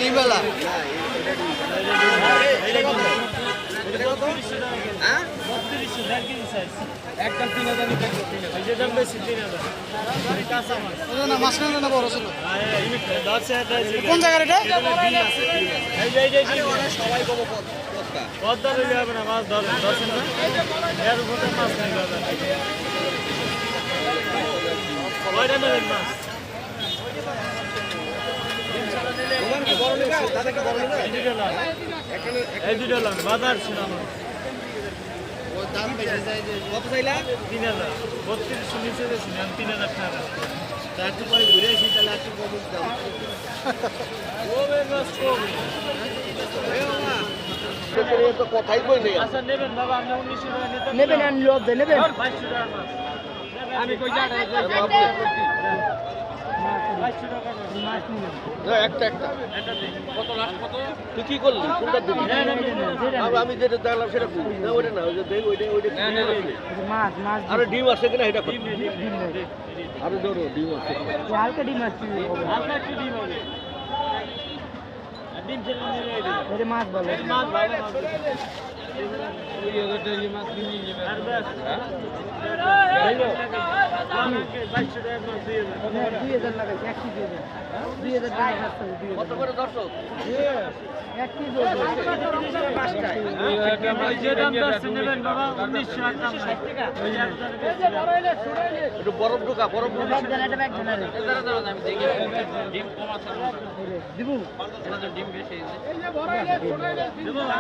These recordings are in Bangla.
ডিমেলা একদম 3000 যেটা বেশি 3000 না মাঝখানে না বড় ছিল কোন জায়গায় এটা সবাই কবো পদ্মা লইলে হবে না মাছ ধরেন ধরছেন না এর উপরে মাছ নেই কয়টা নেবেন মাছ এই দুটো লাম বাজার ছিল আমার দাম বেশি যায় কত চাইলা 3000 32 নিচে গেছি আমি 3000 টাকা তার তো পরে ঘুরে আসি তাহলে একটু কম দাম তো কথাই কই নেই আচ্ছা নেবেন বাবা আপনি 1900 টাকা নিতে নেবেন আর লোভ দেন নেবেন 2200 টাকা মাছ আমি কই জায়গা 2200 টাকা মাছ নিলাম একটা এটা দিন কত লাস্ট কত তুই কি করলি কোনটা দিবি আমি যেটা দেখলাম সেটা করি না ওইটা না ওই যে দেখ ওইটা মাছ মাছ আরে ডিম আছে কিনা এটা কর ডিম আরে ধরো ডিম আছে হালকা ডিম আছে হালকা একটু ডিম হবে আর ডিম ছেলে নিয়ে এই দিন এটা মাছ বলে মাছ ভালো মাছ ওই ওটা এই মাছ কিনে নিয়ে আর বাস আমি 2200 টাকা মাছ দিয়ে 2000 লাগাইছে 1 কেজি 2000 টাকা খাচ্ছে কত করে দর্শক 1 কেজি ওই যে দাম দর্শন নেবেন বাবা 1900 টাকা ওই একটু বরফ ঢোকা বরফ ঢোকা এটা ব্যাগ দেন আমি দেখি ডিম কম আছে দিব এটা তো ডিম বেশি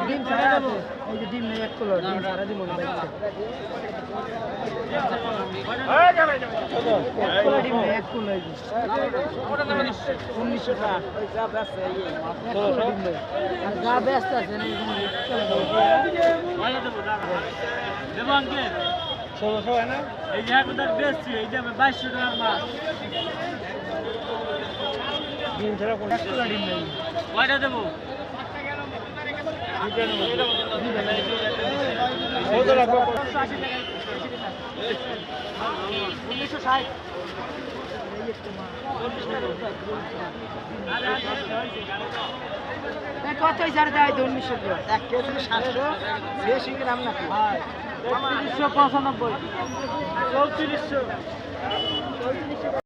ডিম ছাড়া দেবো এই যে ডিম নেই 1 কিলো ডিম ছাড়া দিব না বাইছে 1 কিলো ডিম নেই 1 কিলো এই যে 1900 টাকা যা ব্যস্ত এই ডিম নেই আর যা ব্যস্ত আছে না ভালো দেবো দেবো আঙ্কেল 1600 না এই যে হাজার বেশি এই যে 2200 টাকা মাছ ডিম ছাড়া 1 কিলো ডিম নেই কয়টা দেবো কত হিসাবে দেয় 1900 টাকা 1 কেজি 700 বেশি গ্রাম নাকি 3395 3400